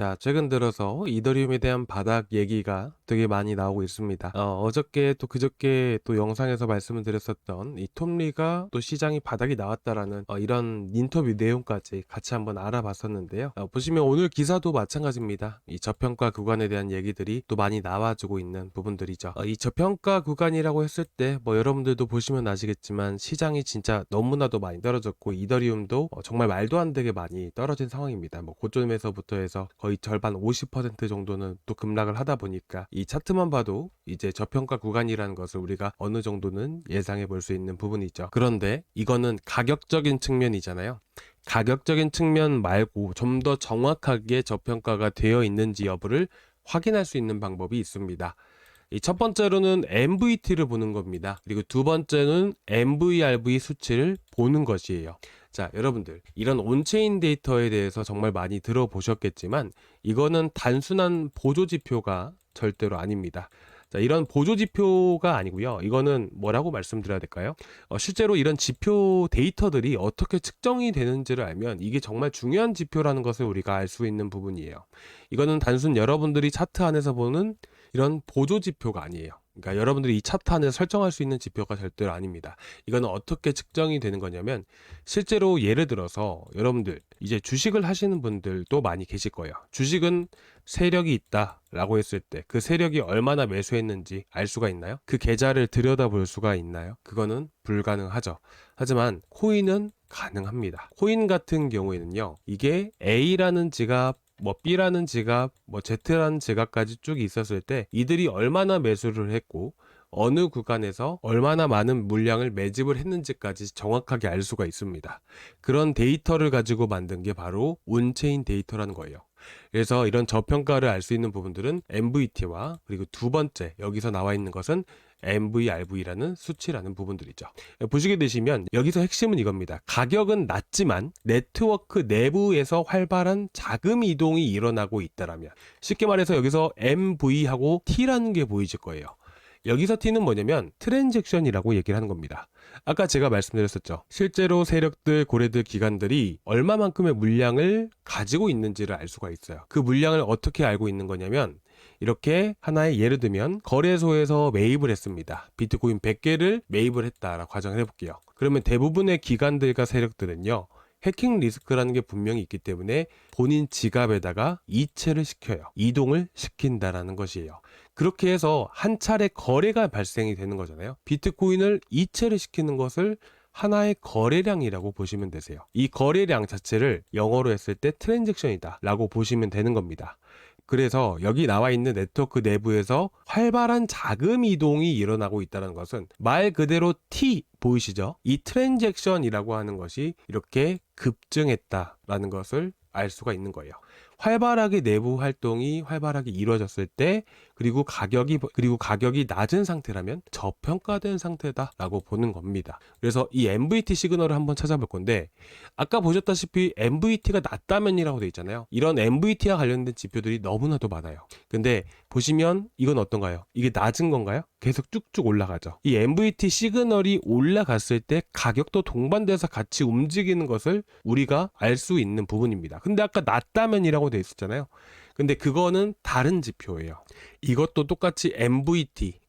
자, 최근 들어서 이더리움에 대한 바닥 얘기가 되게 많이 나오고 있습니다. 어저께 또 그저께 또 영상에서 말씀을 드렸었던 이 톰리가 또 시장이 바닥이 나왔다라는 이런 인터뷰 내용까지 같이 한번 알아봤었는데요. 보시면 오늘 기사도 마찬가지입니다. 이 저평가 구간에 대한 얘기들이 또 많이 나와주고 있는 부분들이죠. 이 저평가 구간이라고 했을 때 뭐 여러분들도 보시면 아시겠지만 시장이 진짜 너무나도 많이 떨어졌고 이더리움도 정말 말도 안 되게 많이 떨어진 상황입니다. 뭐 고점에서부터 해서 거의 절반 50% 정도는 또 급락을 하다 보니까 이 차트만 봐도 이제 저평가 구간이라는 것을 우리가 어느 정도는 예상해 볼 수 있는 부분이죠. 그런데 이거는 가격적인 측면이잖아요. 가격적인 측면 말고 좀 더 정확하게 저평가가 되어 있는지 여부를 확인할 수 있는 방법이 있습니다. 이 첫 번째로는 MVT를 보는 겁니다. 그리고 두 번째는 MVRV 수치를 보는 것이에요. 자, 여러분들, 이런 온체인 데이터에 대해서 정말 많이 들어보셨겠지만 이거는 단순한 보조 지표가 절대로 아닙니다. 자, 이런 보조 지표가 아니고요. 이거는 뭐라고 말씀드려야 될까요? 실제로 이런 지표 데이터들이 어떻게 측정이 되는지를 알면 이게 정말 중요한 지표라는 것을 우리가 알 수 있는 부분이에요. 이거는 단순 여러분들이 차트 안에서 보는 이런 보조 지표가 아니에요. 그러니까 여러분들이 이 차트 안에 설정할 수 있는 지표가 절대로 아닙니다. 이거는 어떻게 측정이 되는 거냐면 실제로 예를 들어서 여러분들 이제 주식을 하시는 분들도 많이 계실 거예요. 주식은 세력이 있다라고 했을 때 그 세력이 얼마나 매수했는지 알 수가 있나요? 그 계좌를 들여다볼 수가 있나요? 그거는 불가능하죠. 하지만 코인은 가능합니다. 코인 같은 경우에는요. 이게 A라는 지갑 뭐 B라는 지갑, 뭐 Z라는 지갑까지 쭉 있었을 때 이들이 얼마나 매수를 했고 어느 구간에서 얼마나 많은 물량을 매집을 했는지까지 정확하게 알 수가 있습니다. 그런 데이터를 가지고 만든 게 바로 온체인 데이터라는 거예요. 그래서 이런 저평가를 알 수 있는 부분들은 MVT와 그리고 두 번째 여기서 나와 있는 것은 MVRV라는 수치라는 부분들이죠. 보시게 되시면 여기서 핵심은 이겁니다. 가격은 낮지만 네트워크 내부에서 활발한 자금 이동이 일어나고 있다라면 쉽게 말해서 여기서 MV하고 T라는 게 보이실 거예요. 여기서 T는 뭐냐면 트랜잭션이라고 얘기를 하는 겁니다. 아까 제가 말씀드렸었죠. 실제로 세력들, 고래들, 기관들이 얼마만큼의 물량을 가지고 있는지를 알 수가 있어요. 그 물량을 어떻게 알고 있는 거냐면 이렇게 하나의 예를 들면 거래소에서 매입을 했습니다. 비트코인 100개를 매입을 했다라고 가정을 해볼게요. 그러면 대부분의 기관들과 세력들은요. 해킹 리스크라는 게 분명히 있기 때문에 본인 지갑에다가 이체를 시켜요. 이동을 시킨다라는 것이에요. 그렇게 해서 한 차례 거래가 발생이 되는 거잖아요. 비트코인을 이체를 시키는 것을 하나의 거래량이라고 보시면 되세요. 이 거래량 자체를 영어로 했을 때 트랜잭션이다 라고 보시면 되는 겁니다. 그래서 여기 나와 있는 네트워크 내부에서 활발한 자금 이동이 일어나고 있다는 것은 말 그대로 T 보이시죠? 이 트랜잭션이라고 하는 것이 이렇게 급증했다라는 것을 알 수가 있는 거예요. 활발하게 내부 활동이 활발하게 이루어졌을 때 그리고 가격이 낮은 상태라면 저평가된 상태다라고 보는 겁니다. 그래서 이 MVT 시그널을 한번 찾아볼 건데 아까 보셨다시피 MVT가 낮다면이라고 되어 있잖아요. 이런 MVT와 관련된 지표들이 너무나도 많아요. 근데 보시면 이건 어떤가요? 이게 낮은 건가요? 계속 쭉쭉 올라가죠. 이 MVT 시그널이 올라갔을 때 가격도 동반돼서 같이 움직이는 것을 우리가 알 수 있는 부분입니다. 근데 아까 낮다면이라고 되어 있었잖아요. 근데 그거는 다른 지표예요. 이것도 똑같이 MVT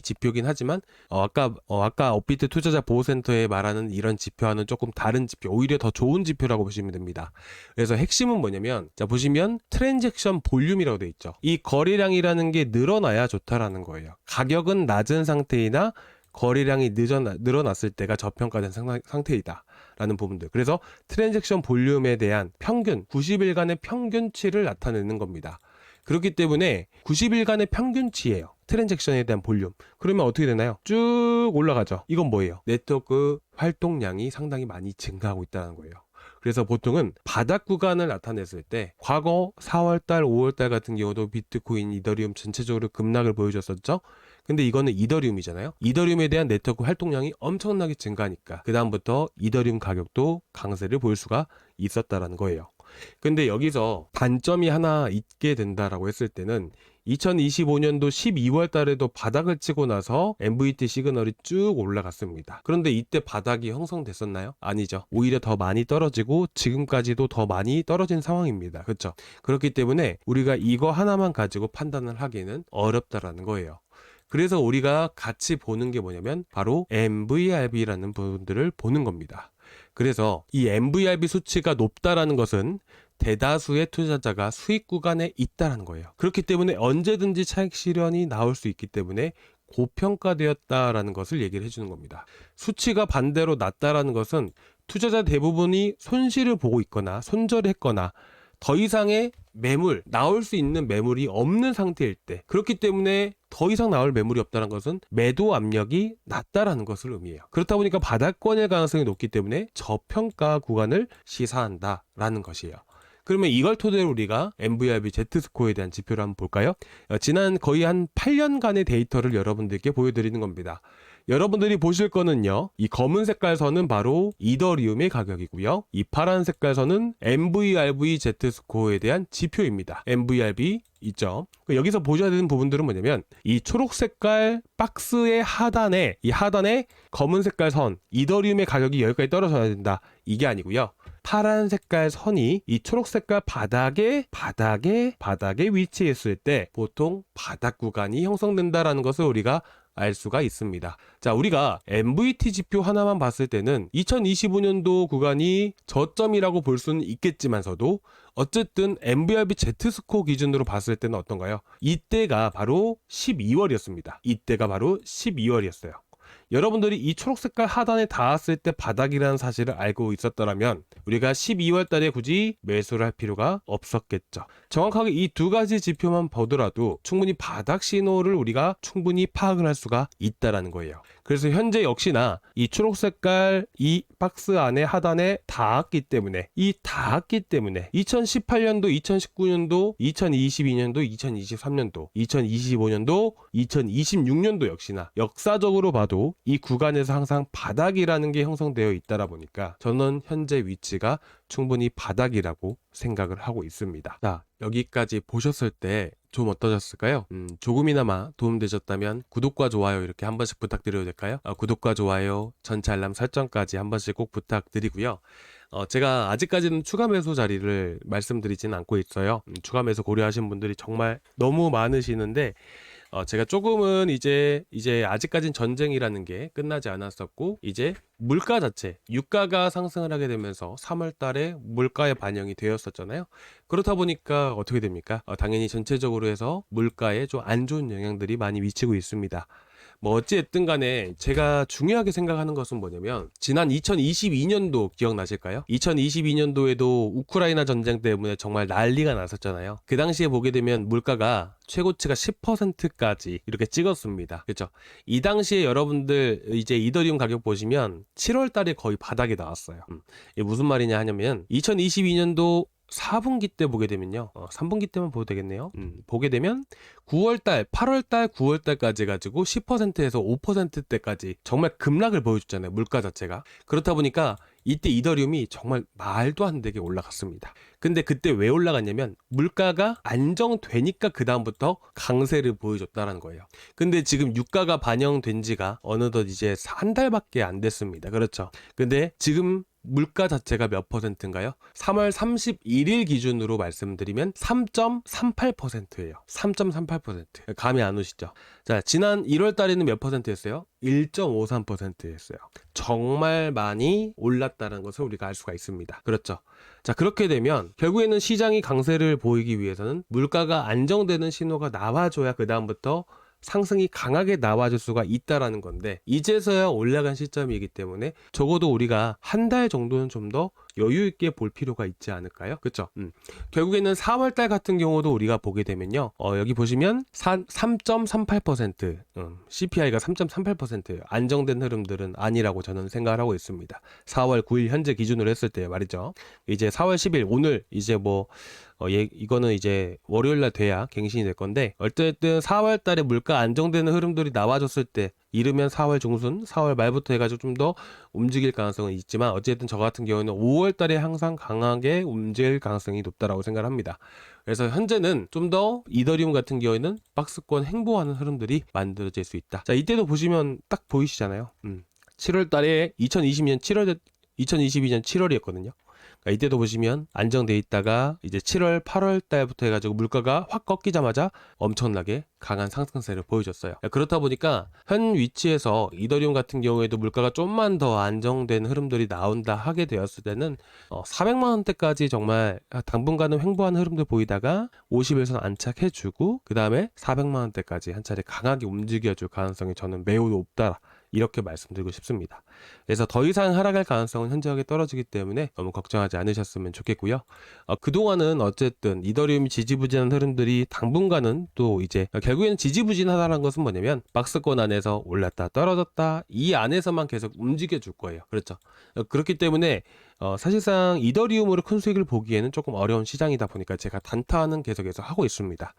지표긴 하지만 아까 업비트 투자자 보호센터에 말하는 이런 지표와는 조금 다른 지표, 오히려 더 좋은 지표라고 보시면 됩니다. 그래서 핵심은 뭐냐면 자 보시면 트랜잭션 볼륨이라고 되어 있죠. 이 거래량이라는 게 늘어나야 좋다라는 거예요. 가격은 낮은 상태이나 거래량이 늘어났을 때가 저평가된 상태이다 라는 부분들. 그래서 트랜잭션 볼륨에 대한 평균 90일간의 평균치를 나타내는 겁니다. 그렇기 때문에 90일간의 평균치예요. 트랜잭션에 대한 볼륨. 그러면 어떻게 되나요? 쭉 올라가죠. 이건 뭐예요? 네트워크 활동량이 상당히 많이 증가하고 있다는 거예요. 그래서 보통은 바닥 구간을 나타냈을 때 과거 4월달, 5월달 같은 경우도 비트코인, 이더리움 전체적으로 급락을 보여줬었죠. 근데 이거는 이더리움이잖아요. 이더리움에 대한 네트워크 활동량이 엄청나게 증가하니까 그 다음부터 이더리움 가격도 강세를 보일 수가 있었다라는 거예요. 근데 여기서 단점이 하나 있게 된다라고 했을 때는 2025년도 12월 달에도 바닥을 치고 나서 MVT 시그널이 쭉 올라갔습니다. 그런데 이때 바닥이 형성됐었나요? 아니죠. 오히려 더 많이 떨어지고 지금까지도 더 많이 떨어진 상황입니다. 그렇죠? 그렇기 때문에 우리가 이거 하나만 가지고 판단을 하기는 어렵다라는 거예요. 그래서 우리가 같이 보는 게 뭐냐면 바로 MVRB라는 부분들을 보는 겁니다. 그래서 이 MVRB 수치가 높다라는 것은 대다수의 투자자가 수익 구간에 있다는 거예요. 그렇기 때문에 언제든지 차익 실현이 나올 수 있기 때문에 고평가되었다라는 것을 얘기를 해주는 겁니다. 수치가 반대로 낮다라는 것은 투자자 대부분이 손실을 보고 있거나 손절했거나 더 이상의 매물, 나올 수 있는 매물이 없는 상태일 때, 그렇기 때문에 더 이상 나올 매물이 없다는 것은 매도 압력이 낮다라는 것을 의미해요. 그렇다 보니까 바닥권일 가능성이 높기 때문에 저평가 구간을 시사한다라는 것이에요. 그러면 이걸 토대로 우리가 MVRB Z스코어에 대한 지표를 한번 볼까요? 지난 거의 한 8년간의 데이터를 여러분들께 보여드리는 겁니다. 여러분들이 보실 거는요, 이 검은 색깔 선은 바로 이더리움의 가격이고요, 이 파란 색깔 선은 MVRB Z스코어에 대한 지표입니다. MVRB 있죠. 여기서 보셔야 되는 부분들은 뭐냐면 이 초록 색깔 박스의 하단에, 이 하단에 검은 색깔 선, 이더리움의 가격이 여기까지 떨어져야 된다, 이게 아니고요, 파란 색깔 선이 이 초록 색깔 바닥에 위치했을 때 보통 바닥 구간이 형성된다라는 것을 우리가 알 수가 있습니다. 자, 우리가 MVT 지표 하나만 봤을 때는 2025년도 구간이 저점이라고 볼 수는 있겠지만서도 어쨌든 MVRB Z스코어 기준으로 봤을 때는 어떤가요? 이때가 바로 12월이었습니다. 이때가 바로 12월이었어요. 여러분들이 이 초록색깔 하단에 닿았을 때 바닥이라는 사실을 알고 있었더라면 우리가 12월 달에 굳이 매수를 할 필요가 없었겠죠. 정확하게 이 두 가지 지표만 보더라도 충분히 바닥 신호를 우리가 충분히 파악을 할 수가 있다라는 거예요. 그래서 현재 역시나 이 초록색깔 이 박스 안에 하단에 닿았기 때문에 2018년도, 2019년도, 2022년도, 2023년도, 2025년도, 2026년도 역시나 역사적으로 봐도 이 구간에서 항상 바닥이라는 게 형성되어 있다라 보니까 저는 현재 위치가 충분히 바닥이라고 생각을 하고 있습니다. 자, 여기까지 보셨을 때 좀 어떠셨을까요? 조금이나마 도움되셨다면 구독과 좋아요 이렇게 한 번씩 부탁드려도 될까요? 구독과 좋아요, 전체 알람 설정까지 한 번씩 꼭 부탁드리고요. 제가 아직까지는 추가 매수 자리를 말씀드리지는 않고 있어요. 추가 매수 고려하신 분들이 정말 너무 많으시는데 제가 조금은 이제 아직까진 전쟁이라는 게 끝나지 않았었고, 이제 물가 자체, 유가가 상승을 하게 되면서 3월 달에 물가에 반영이 되었었잖아요. 그렇다 보니까 어떻게 됩니까? 당연히 전체적으로 해서 물가에 좀 안 좋은 영향들이 많이 미치고 있습니다. 뭐 어찌됐든 간에 제가 중요하게 생각하는 것은 뭐냐면 지난 2022년도 기억나실까요? 2022년도에도 우크라이나 전쟁 때문에 정말 난리가 났었잖아요. 그 당시에 보게 되면 물가가 최고치가 10%까지 이렇게 찍었습니다. 그렇죠? 이 당시에 여러분들 이제 이더리움 가격 보시면 7월 달에 거의 바닥이 나왔어요. 이게 무슨 말이냐 하냐면 2022년도 4분기 때 보게 되면요, 3분기 때만 보도 되겠네요. 보게 되면 9월달, 8월달, 9월달까지 해가지고 10%에서 5%대까지 정말 급락을 보여줬잖아요, 물가 자체가. 그렇다 보니까 이때 이더리움이 정말 말도 안 되게 올라갔습니다. 근데 그때 왜 올라갔냐면 물가가 안정되니까 그 다음부터 강세를 보여줬다는 거예요. 근데 지금 유가가 반영된 지가 어느덧 이제 한 달밖에 안 됐습니다. 그렇죠? 근데 지금 물가 자체가 몇 %인가요? 3월 31일 기준으로 말씀드리면 3.38%예요. 3.38%. 감이 안 오시죠? 자, 지난 1월 달에는 몇 %였어요? 1.53%였어요. 정말 많이 올랐다는 것을 우리가 알 수가 있습니다. 그렇죠? 자, 그렇게 되면 결국에는 시장이 강세를 보이기 위해서는 물가가 안정되는 신호가 나와줘야 그 다음부터 상승이 강하게 나와줄 수가 있다라는 건데, 이제서야 올라간 시점이기 때문에 적어도 우리가 한 달 정도는 좀 더 여유 있게 볼 필요가 있지 않을까요? 그렇죠? 결국에는 4월 달 같은 경우도 우리가 보게 되면요, 여기 보시면 3.38%, CPI가 3.38%예요. 안정된 흐름들은 아니라고 저는 생각을 하고 있습니다. 4월 9일 현재 기준으로 했을 때 말이죠. 이제 4월 10일 오늘 이제 뭐 이거는 이제 월요일 날 돼야 갱신이 될 건데, 어쨌든 4월 달에 물가 안정되는 흐름들이 나와줬을 때, 이르면 4월 중순, 4월 말부터 해가지고 좀 더 움직일 가능성은 있지만, 어쨌든 저 같은 경우에는 5월 달에 항상 강하게 움직일 가능성이 높다라고 생각을 합니다. 그래서 현재는 좀 더 이더리움 같은 경우에는 박스권 횡보하는 흐름들이 만들어질 수 있다. 자, 이때도 보시면 딱 보이시잖아요. 7월 달에 2020년 7월, 2022년 7월이었거든요. 이때도 보시면 안정돼 있다가 이제 7월, 8월 달부터 해가지고 물가가 확 꺾이자마자 엄청나게 강한 상승세를 보여줬어요. 그렇다 보니까 현 위치에서 이더리움 같은 경우에도 물가가 좀만 더 안정된 흐름들이 나온다 하게 되었을 때는 400만 원대까지 정말 당분간은 횡보하는 흐름들 보이다가 50일선 안착해주고 그 다음에 400만 원대까지 한 차례 강하게 움직여줄 가능성이 저는 매우 높다. 이렇게 말씀드리고 싶습니다. 그래서 더 이상 하락할 가능성은 현저하게 떨어지기 때문에 너무 걱정하지 않으셨으면 좋겠고요. 그동안은 어쨌든 이더리움이 지지부진한 흐름들이 당분간은 또 이제 결국에는 지지부진하다는 것은 뭐냐면 박스권 안에서 올랐다 떨어졌다 이 안에서만 계속 움직여 줄 거예요. 그렇죠. 그렇기 때문에 사실상 이더리움으로 큰 수익을 보기에는 조금 어려운 시장이다 보니까 제가 단타는 계속해서 하고 있습니다.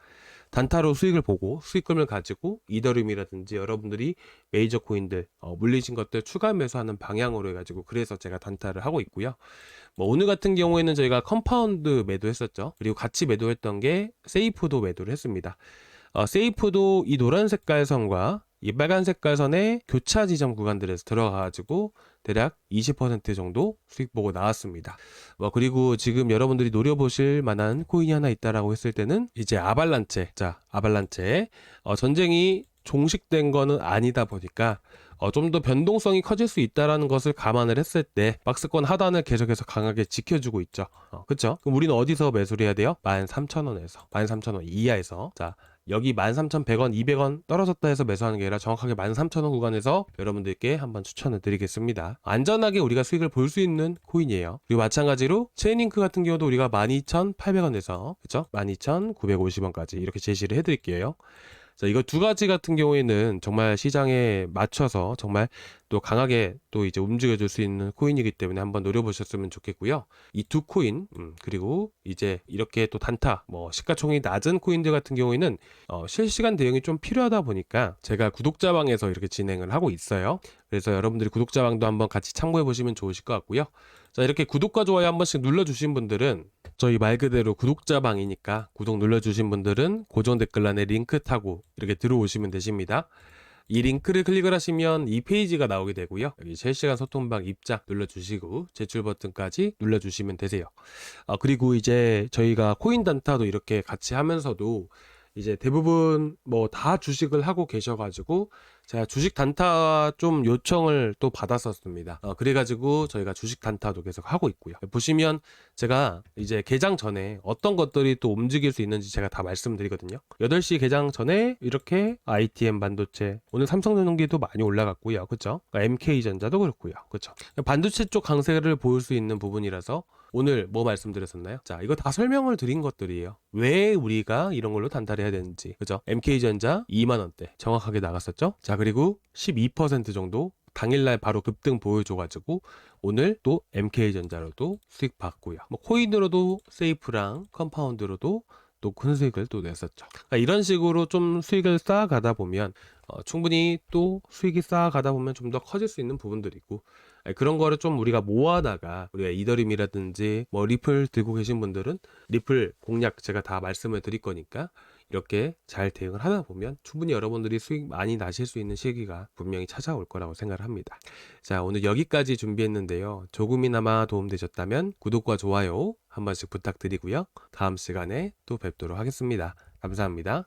단타로 수익을 보고 수익금을 가지고 이더리움이라든지 여러분들이 메이저 코인들 물리신 것들 추가 매수하는 방향으로 해가지고 그래서 제가 단타를 하고 있고요. 오늘 같은 경우에는 저희가 컴파운드 매도했었죠. 그리고 같이 매도했던 게 세이프도 매도를 했습니다. 세이프도 이 노란 색깔 선과 이 빨간 색깔 선의 교차 지점 구간들에서 들어가가지고 대략 20% 정도 수익 보고 나왔습니다. 그리고 지금 여러분들이 노려보실 만한 코인이 하나 있다라고 했을 때는 이제 아발란체. 자, 아발란체. 전쟁이 종식된 거는 아니다 보니까 좀 더 변동성이 커질 수 있다라는 것을 감안을 했을 때 박스권 하단을 계속해서 강하게 지켜주고 있죠. 그쵸? 그럼 우리는 어디서 매수를 해야 돼요? 13,000원에서 13,000원 이하에서. 자, 여기 13,100원, 200원 떨어졌다 해서 매수하는 게 아니라 정확하게 13,000원 구간에서 여러분들께 한번 추천을 드리겠습니다. 안전하게 우리가 수익을 볼 수 있는 코인이에요. 그리고 마찬가지로 체인링크 같은 경우도 우리가 12,800원에서 그쵸? 12,950원까지 이렇게 제시를 해드릴게요. 자, 이거 두 가지 같은 경우에는 정말 시장에 맞춰서 정말 또 강하게 또 이제 움직여줄 수 있는 코인이기 때문에 한번 노려보셨으면 좋겠고요. 이 두 코인, 그리고 이제 이렇게 또 단타, 시가총액이 낮은 코인들 같은 경우에는 실시간 대응이 좀 필요하다 보니까 제가 구독자방에서 이렇게 진행을 하고 있어요. 그래서 여러분들이 구독자방도 한번 같이 참고해 보시면 좋으실 것 같고요. 자, 이렇게 구독과 좋아요 한 번씩 눌러주신 분들은 저희 말 그대로 구독자방이니까 구독 눌러주신 분들은 고정 댓글란에 링크 타고 이렇게 들어오시면 되십니다. 이 링크를 클릭을 하시면 이 페이지가 나오게 되고요. 여기 실시간 소통방 입장 눌러주시고 제출 버튼까지 눌러주시면 되세요. 그리고 이제 저희가 코인 단타도 이렇게 같이 하면서도 이제 대부분 다 주식을 하고 계셔가지고 제가 주식 단타 좀 요청을 또 받았었습니다. 그래가지고 저희가 주식 단타도 계속 하고 있고요. 보시면 제가 이제 개장 전에 어떤 것들이 또 움직일 수 있는지 제가 다 말씀드리거든요. 8시 개장 전에 이렇게 ITM 반도체, 오늘 삼성전기도 많이 올라갔고요. 그쵸? MK전자도 그렇고요. 그쵸? 반도체 쪽 강세를 보일 수 있는 부분이라서 오늘 뭐 말씀드렸었나요? 자, 이거 다 설명을 드린 것들이에요. 왜 우리가 이런 걸로 단타를 해야 되는지. 그죠? MK전자 2만원대 정확하게 나갔었죠? 자, 그리고 12% 정도 당일날 바로 급등 보여줘가지고 오늘 또 MK전자로도 수익 받고요. 코인으로도 세이프랑 컴파운드로도 또 큰 수익을 또 냈었죠. 그러니까 이런 식으로 좀 수익을 쌓아가다 보면 충분히 또 수익이 쌓아가다 보면 좀 더 커질 수 있는 부분들이고 그런 거를 좀 우리가 모아다가 우리가 이더림이라든지 리플 들고 계신 분들은 리플 공략 제가 다 말씀을 드릴 거니까 이렇게 잘 대응을 하다 보면 충분히 여러분들이 수익 많이 나실 수 있는 시기가 분명히 찾아올 거라고 생각을 합니다. 자, 오늘 여기까지 준비했는데요. 조금이나마 도움되셨다면 구독과 좋아요 한 번씩 부탁드리고요. 다음 시간에 또 뵙도록 하겠습니다. 감사합니다.